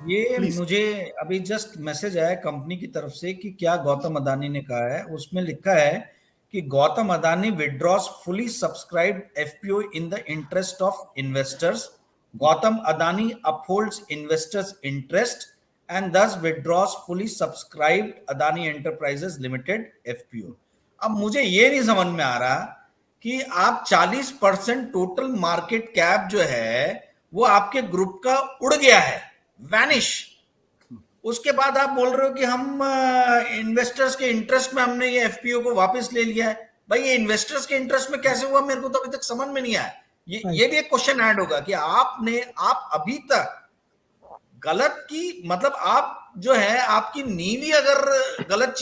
ये प्लीज। मुझे अभी जस्ट मैसेज आया कंपनी की तरफ से कि क्या गौतम अदानी ने कहा है। उसमें लिखा है कि Gautam Adani withdraws fully subscribed FPO in the interest of investors. Gautam Adani upholds investors interest and thus withdraws fully subscribed Adani Enterprises Limited FPO. अब मुझे ये नहीं समझ में आ रहा कि आप 40% टोटल मार्केट कैप जो है वो आपके ग्रुप का उड़ गया है, वैनिश। उसके बाद आप बोल रहे हो कि हम इन्वेस्टर्स के इंटरेस्ट में हमने ये एफपीओ को वापस ले लिया है। भाई ये इन्वेस्टर्स के इंटरेस्ट में कैसे हुआ, मेरे को तो अभी तक समझ में नहीं आया। ये भी एक क्वेश्चन ऐड होगा कि आप अभी तक गलत की मतलब आप जो है आपकी नींव अगर गलत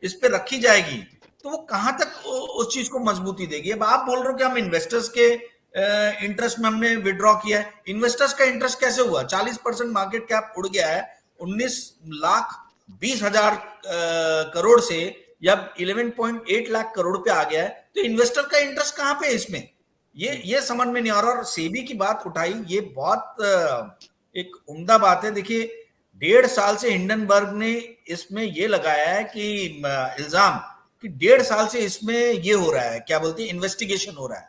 इस पे रखी जाएगी तो वो कहां तक उस चीज को मजबूती देगी। अब आप बोल रहे हो कि हम इन्वेस्टर्स के इंटरेस्ट में हमने विड्रॉ किया है। इन्वेस्टर्स का इंटरेस्ट कैसे हुआ? 40% मार्केट कैप उड़ गया है 19,20,000 करोड़ से या 11.8 लाख करोड़ पे आ गया है। तो इन्वेस्टर का इंटरेस्ट कहां पे है इसमें? ये समझ में नहीं आ रहा। और सेबी की बात उठाई, ये बहुत एक उम्दा बात है। देखिए 1.5 साल से हिंडनबर्ग ने इसमें ये लगाया है कि इल्जाम कि 1.5 साल से इसमें ये हो रहा है, क्या बोलते हैं, इन्वेस्टिगेशन हो रहा है।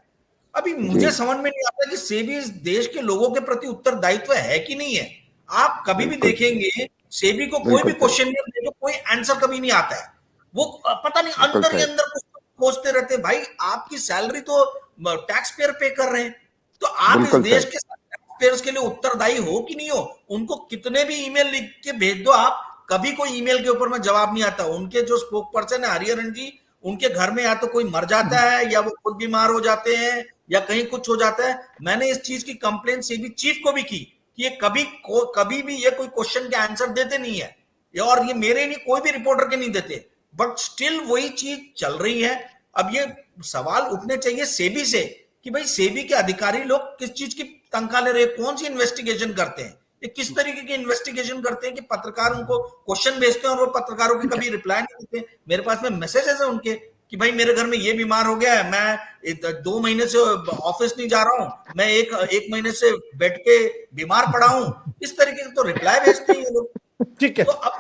अभी मुझे समझ में नहीं आता कि सेबी इस देश के लोगों के प्रति उत्तरदायित्व है कि नहीं है। आप कभी भी देखेंगे सेबी को कोई भी क्वेश्चन दे दो, कोई आंसर कभी नहीं आता है। वो पता नहीं अंदर ही अंदर कुछ खोजते रहते हैं। भाई आपकी सैलरी तो टैक्स पेयर पे कर रहे हैं, तो आप इस देश के टैक्स पेयर्स के लिए उत्तरदायी हो कि नहीं हो? उनको कितने भी ईमेल लिख के भेज दो आप, कभी कोई ईमेल के ऊपर में जवाब नहीं आता। उनके जो स्पोक पर्सन है हरिहरन जी, उनके घर में या तो कोई मर जाता है या वो खुद बीमार हो जाते हैं या कहीं कुछ हो जाता है। मैंने इस चीज की कंप्लेंट सेबी चीफ को भी की कि ये कभी भी ये कोई क्वेश्चन के आंसर देते नहीं है, और ये मेरे नहीं कोई भी रिपोर्टर के नहीं देते, बट स्टिल वही चीज चल रही है। अब ये सवाल उठने चाहिए सेबी से कि भाई सेबी के अधिकारी लोग किस चीज की तनख्वाह ले रहे हैं, कौन सी इन्वेस्टिगेशन करते हैं, ये किस तरीके की इन्वेस्टिगेशन करते हैं कि पत्रकार उनको क्वेश्चन भेजते हैं और वो पत्रकारों की कभी रिप्लाई नहीं देते। मेरे पास में मैसेजेस है उनके कि भाई मेरे घर में ये बीमार हो गया है, मैं 2 महीने से ऑफिस नहीं जा रहा हूं, मैं एक महीने से बेड पे बीमार पड़ा हूं। इस तरीके से तो रिप्लाई भेजते हैं ये लोग। ठीक है। तो अब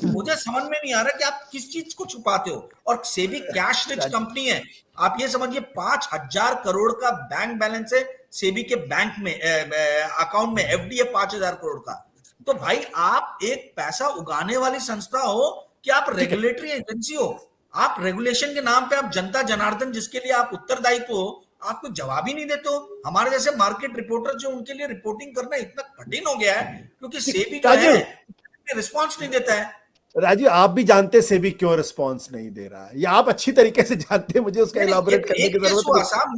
मुझे समझ में नहीं आ रहा कि आप किस चीज को छुपाते हो। और सेबी कैश रिच कंपनी है। आप ये समझिए 5,000 करोड़ का बैंक बैलेंस है सेबी के बैंक में अकाउंट में, एफडी है 5,000 करोड़ का। तो भाई आप एक पैसा उगाने वाली संस्था हो कि आप रेगुलेटरी एजेंसी हो? आप रेगुलेशन के नाम पे आप जनता जनार्दन जिसके लिए आप उत्तरदायित्व हो, आपको जवाब ही नहीं देते हो। हमारे जैसे मार्केट रिपोर्टर जो उनके लिए रिपोर्टिंग करना इतना कठिन हो गया है क्योंकि सेबी जो है रिस्पॉन्स नहीं देता है। राजीव, आप भी जानते सेबी क्यों रिस्पॉन्स नहीं दे रहा है, या आप अच्छी तरीके से जानते हैं, मुझे उसका इलाबोरेट करने की जरूरत नहीं। साहब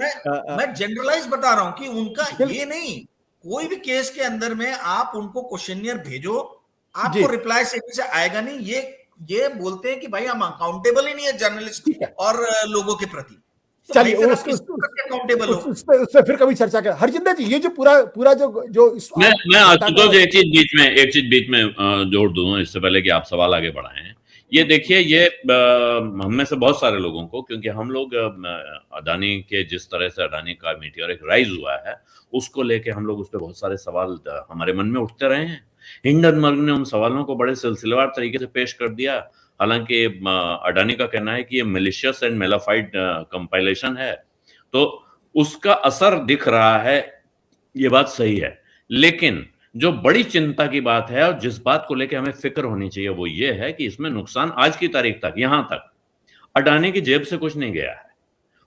मैं जनरलाइज बता रहा हूं कि उनका ये नहीं, कोई भी केस के अंदर में आप उनको क्वेश्चनियर भेजो, आपको रिप्लाई सेबी से आएगा नहीं। ये बोलते हैं कि भाई हम अकाउंटेबल ही नहीं है जर्नलिस्ट और लोगों के प्रति। चलिए उस पे फिर कभी चर्चा कर। हरजिंदर जी, ये जो पूरा जो मैं आशुतोष एक चीज बीच में जोड़ दूं इससे पहले कि आप सवाल आगे बढ़ाएं। ये देखिए, ये हम में से बहुत सारे लोगों को, क्योंकि हम लोग अडानी के जिस तरह से अडानी का मीटियोरिक राइज हुआ है उसको लेके हम लोग उस पर बहुत सारे सवाल हमारे मन में उठते रहे हैं। हिंडनबर्ग ने उन सवालों को बड़े सिलसिलेवार तरीके से पेश कर दिया। हालांकि अडानी का कहना है कि ये मैलिशियस एंड मेलाफाइड कंपाइलेशन है, तो उसका असर दिख रहा है, ये बात सही है। लेकिन जो बड़ी चिंता की बात है और जिस बात को लेकर हमें फिक्र होनी चाहिए वो ये है कि इसमें नुकसान आज की तारीख तक, यहां तक अडानी की जेब से कुछ नहीं गया है।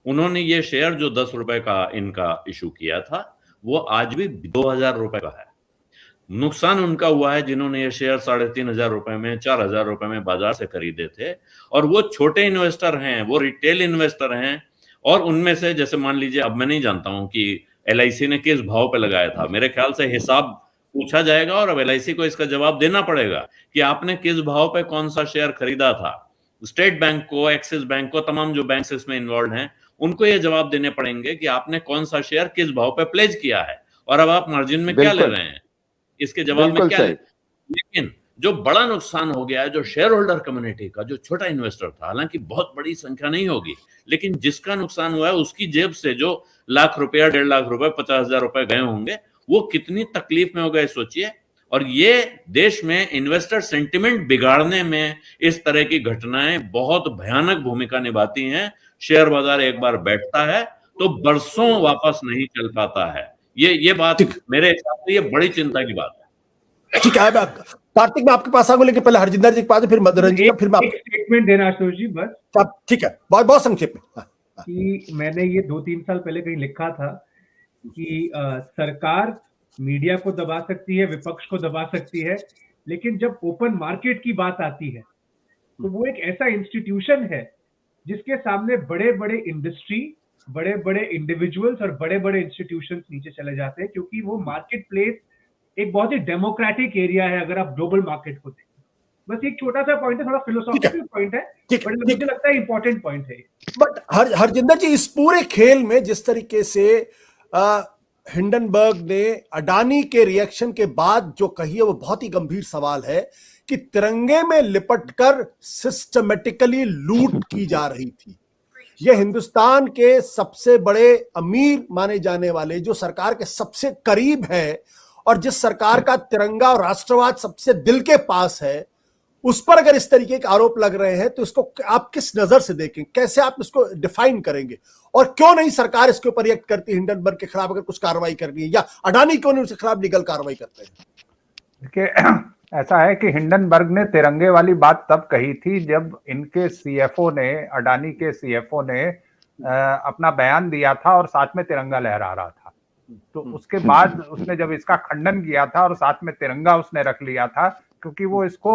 उन्होंने ये शेयर जो 10 रुपए का इनका इशू किया था वो आज भी 2,000 रुपए का है। नुकसान उनका हुआ है जिन्होंने ये शेयर 3,500 रुपए में, 4,000 रुपए में बाजार से खरीदे थे, और वो छोटे इन्वेस्टर हैं, वो रिटेल इन्वेस्टर हैं। और उनमें से जैसे मान लीजिए, अब मैं नहीं जानता हूं कि LIC ने किस भाव पे लगाया था, मेरे ख्याल से हिसाब पूछा जाएगा और अब LIC को इसका जवाब देना पड़ेगा कि आपने किस भाव पे कौन सा शेयर खरीदा था। स्टेट बैंक को, एक्सिस बैंक को, तमाम जो बैंक इसमें इन्वॉल्व हैं, उनको ये जवाब देने पड़ेंगे कि आपने कौन सा शेयर किस भाव पे प्लेज किया है और अब आप मार्जिन में क्या ले रहे हैं, इसके जवाब में क्या ले। लेकिन जो बड़ा नुकसान हो गया है, जो शेयर होल्डर कम्युनिटी का, जो छोटा इन्वेस्टर था, हालांकि बहुत बड़ी संख्या नहीं होगी, लेकिन जिसका नुकसान हुआ है उसकी जेब से जो लाख रुपया, 1.5 लाख रुपए, 50,000 रुपए गए होंगे, वो कितनी तकलीफ में हो गए सोचिए। और ये देश में इन्वेस्टर सेंटिमेंट बिगाड़ने में इस तरह की घटनाएं बहुत भयानक भूमिका निभाती हैं। शेयर बाजार एक बार बैठता है तो बरसों वापस नहीं चल पाता है। ये बात मेरे हिसाब से ये बड़ी चिंता की बात है। ठीक है, कार्तिक मैं आपके पास आऊंगा, लेकिन पहले हरजिंदर जी के पास, फिर मधुरंजन का, फिर मैं एक स्टेटमेंट देना आशुतोष जी बस। ठीक है, बहुत बहुत संक्षेप में। कि मैंने ये 2-3 साल पहले कहीं लिखा था कि सरकार मीडिया को दबा सकती है, विपक्ष को दबा सकती है, लेकिन जब ओपन मार्केट की बात आती है तो वो एक ऐसा इंस्टीट्यूशन है जिसके सामने बड़े बड़े इंडस्ट्री, बड़े बड़े इंडिविजुअल्स और बड़े बड़े इंस्टीट्यूशंस नीचे चले जाते हैं, क्योंकि वो मार्केट प्लेस एक बहुत ही डेमोक्रेटिक एरिया है अगर आप ग्लोबल मार्केट को देखें। बस एक छोटा सा पॉइंट है, थोड़ा फिलोसॉफिकल पॉइंट है, बट मुझे लगता है इंपॉर्टेंट पॉइंट है। बट हरजिंदर जी, इस पूरे खेल में जिस तरीके से हिंडनबर्ग ने अडानी के रिएक्शन के बाद जो कही है वो बहुत ही गंभीर सवाल है कि तिरंगे में लिपटकर सिस्टमेटिकली लूट की जा रही थी। यह हिंदुस्तान के सबसे बड़े अमीर माने जाने वाले, जो सरकार के सबसे करीब है और जिस सरकार का तिरंगा और राष्ट्रवाद सबसे दिल के पास है, उस पर अगर इस तरीके के आरोप लग रहे हैं तो इसको आप किस नजर से देखें, कैसे आप इसको डिफाइन करेंगे, और क्यों नहीं सरकार इसके ऊपर रिएक्ट करती है? हिंडनबर्ग के खिलाफ अगर कुछ कार्रवाई करनी है, या अडानी क्यों नहीं उसके खिलाफ लीगल कार्रवाई करते हैं? देखिए, ऐसा है कि हिंडनबर्ग ने तिरंगे वाली बात तब कही थी जब इनके सीएफओ ने, अडानी के सीएफओ ने अपना बयान दिया था और साथ में तिरंगा लहरा रहा था। तो उसके बाद उसने जब इसका खंडन किया था और साथ में तिरंगा उसने रख लिया था, क्योंकि वो इसको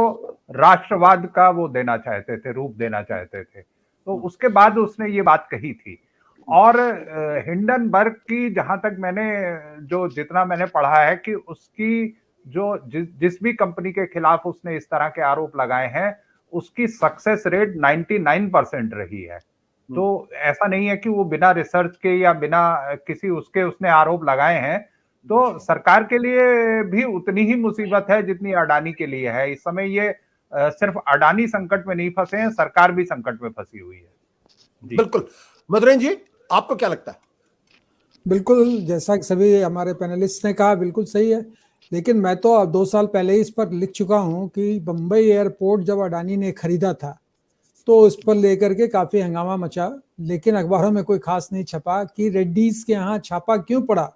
राष्ट्रवाद का वो देना चाहते थे, रूप देना चाहते थे। तो उसके बाद उसने ये बात कही थी। और हिंडनबर्ग की जहां तक जितना मैंने पढ़ा है कि उसकी जिस भी कंपनी के खिलाफ उसने इस तरह के आरोप लगाए हैं, उसकी सक्सेस रेट 99% रही है। तो ऐसा नहीं है कि वो बिना रिसर्च के या बिना किसी उसने आरोप लगाए हैं। तो सरकार के लिए भी उतनी ही मुसीबत है जितनी अडानी के लिए है। इस समय ये सिर्फ अडानी संकट में नहीं फंसे हैं, सरकार भी संकट में फंसी हुई है। बिल्कुल। मधुरंजन जी, आपको क्या लगता है? बिल्कुल, जैसा कि सभी हमारे पैनलिस्ट ने कहा, बिल्कुल सही है। लेकिन मैं तो 2 साल पहले ही इस पर लिख चुका हूं कि बम्बई एयरपोर्ट जब अडानी ने खरीदा था तो इस पर लेकर के काफी हंगामा मचा, लेकिन अखबारों में कोई खास नहीं छपा कि रेड्डीज के यहाँ छापा क्यों पड़ा।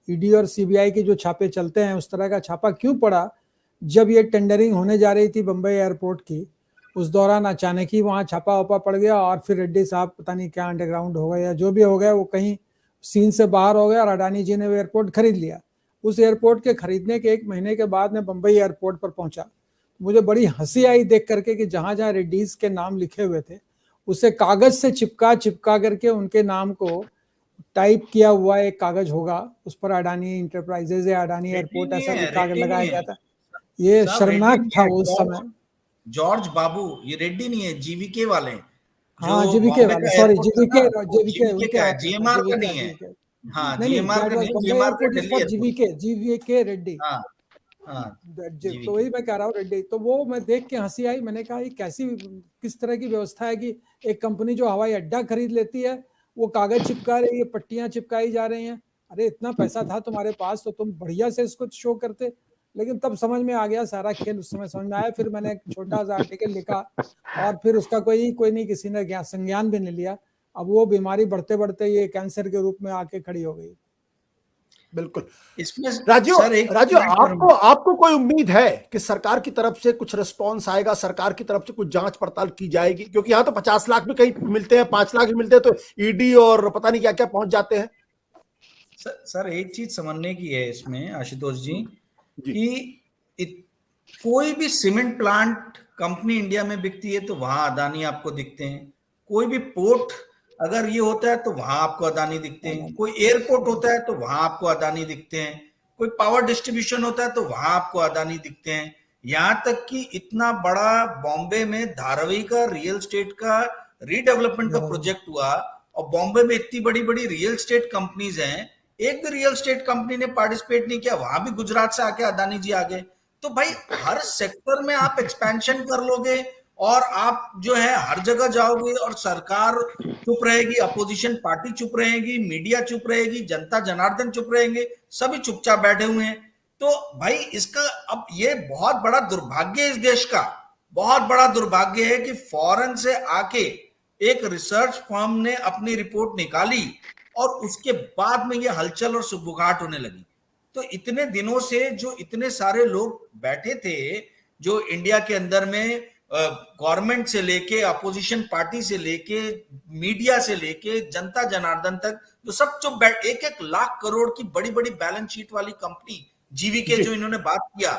ईडी और सीबीआई के जो छापे चलते हैं उस तरह का छापा क्यों पड़ा जब ये टेंडरिंग होने जा रही थी बम्बई एयरपोर्ट की। उस दौरान अचानक ही वहाँ छापा वापा पड़ गया और फिर रेड्डी साहब पता नहीं क्या अंडरग्राउंड हो गया या जो भी हो गया, वो कहीं सीन से बाहर हो गया और अडानी जी ने वो एयरपोर्ट खरीद लिया। उस एयरपोर्ट के खरीदने के 1 महीने के बाद मैं बम्बई एयरपोर्ट पर पहुंचा। मुझे बड़ी हंसी आई देख करके कि जहां जहां रेड्डीज के नाम लिखे हुए थे उसे कागज से चिपका करके उनके नाम को टाइप किया हुआ एक कागज होगा, उस पर अडानी इंटरप्राइजेज या अडानी एयरपोर्ट ऐसा लिखा लगाया गया था। ये शर्मनाक था उस समय। जॉर्ज बाबू, ये रेड्डी नहीं है, जीवीके वाले। हाँ, जीवीके वाले, सॉरी, जीवीके जीएमआर का नहीं है। हाँ, जीएमआर का नहीं, जीएमआर का दिल्ली है। जीवीके रेड्डी। हाँ, तो वही मैं कह रहा हूँ, रेड्डी। तो वो मैं देख के हंसी आई। मैंने कहा ये किस तरह की व्यवस्था है कि एक कंपनी जो हवाई अड्डा खरीद लेती है वो कागज चिपका रही है, पट्टियां चिपकाई जा रही हैं। अरे इतना पैसा था तुम्हारे पास तो तुम बढ़िया से इसको शो करते। लेकिन तब समझ में आ गया सारा खेल, उस समय समझ में आया। फिर मैंने एक छोटा सा आर्टिकल लिखा और फिर उसका कोई नहीं किसी ने संज्ञान भी नहीं लिया। अब वो बीमारी बढ़ते बढ़ते ये कैंसर के रूप में आके खड़ी हो गई। बिल्कुल। इसमें राजू, आपको कोई उम्मीद है कि सरकार की तरफ से कुछ रिस्पॉन्स आएगा, सरकार की तरफ से कुछ जांच पड़ताल की जाएगी? क्योंकि यहाँ तो 50 लाख भी कहीं मिलते हैं, 5 लाख भी मिलते हैं, तो ईडी और पता नहीं क्या क्या पहुंच जाते हैं। सर एक चीज समझने की है इसमें आशुतोष जी कि कोई भी सीमेंट प्लांट कंपनी इंडिया में बिकती है तो वहां अडानी आपको दिखते हैं। कोई भी पोर्ट अगर ये होता है तो वहां आपको अडानी दिखते हैं। कोई एयरपोर्ट होता है तो वहां आपको अडानी दिखते हैं। कोई पावर डिस्ट्रीब्यूशन होता है तो वहां आपको अडानी दिखते हैं। यहां तक कि इतना बड़ा बॉम्बे में धारावी का रियल स्टेट का रीडेवलपमेंट का प्रोजेक्ट हुआ और बॉम्बे में इतनी बड़ी बड़ी रियल स्टेट कंपनीज हैं, एक भी रियल स्टेट कंपनी ने पार्टिसिपेट नहीं किया। वहां भी गुजरात से आके अडानी जी आ गए। तो भाई हर सेक्टर में आप एक्सपेंशन कर लोगे और आप जो है हर जगह जाओगे और सरकार चुप रहेगी, अपोजिशन पार्टी चुप रहेगी, मीडिया चुप रहेगी, जनता जनार्दन चुप रहेंगे, सभी चुपचाप बैठे हुए हैं। तो भाई इसका अब ये बहुत बड़ा दुर्भाग्य है, इस देश का बहुत बड़ा दुर्भाग्य है कि फॉरेन से आके एक रिसर्च फर्म ने अपनी रिपोर्ट निकाली और उसके बाद में ये हलचल और सुगबुगाहट होने लगी। तो इतने दिनों से जो इतने सारे लोग बैठे थे, जो इंडिया के अंदर में गवर्नमेंट से लेके, अपोजिशन पार्टी से लेके, मीडिया से लेके, जनता जनार्दन तक, जो सब चुप बैठ, 1-1 लाख करोड़ की बड़ी बड़ी बैलेंस शीट वाली कंपनी जीवीके जो इन्होंने बात किया,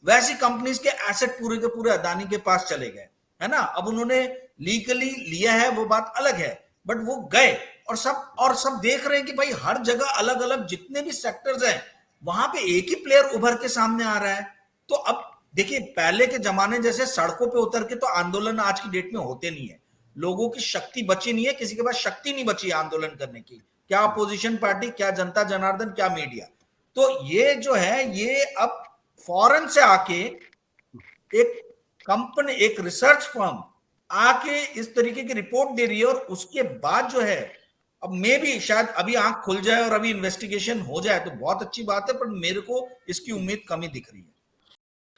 वैसी कंपनीज के एसेट पूरे के पूरे अदानी के पास चले गए, है ना। अब उन्होंने लीगली लिया है वो बात अलग है, बट वो गए और सब देख रहे हैं कि भाई हर जगह अलग अलग जितने भी सेक्टर्स हैं वहां पे एक ही प्लेयर उभर के सामने आ रहा है। तो अब देखिए, पहले के जमाने जैसे सड़कों पे उतर के तो आंदोलन आज की डेट में होते नहीं है, लोगों की शक्ति बची नहीं है, किसी के पास शक्ति नहीं बची आंदोलन करने की, क्या अपोजिशन पार्टी, क्या जनता जनार्दन, क्या मीडिया। तो ये जो है, ये अब फॉरेन से आके एक कंपनी, एक रिसर्च फर्म आके इस तरीके की रिपोर्ट दे रही है, और उसके बाद जो है अब मे भी शायद अभी आंख खुल जाए और अभी इन्वेस्टिगेशन हो जाए तो बहुत अच्छी बात है, पर मेरे को इसकी उम्मीद कम ही दिख रही है।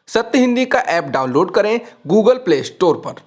सत्य हिंदी का ऐप डाउनलोड करें गूगल प्ले स्टोर पर।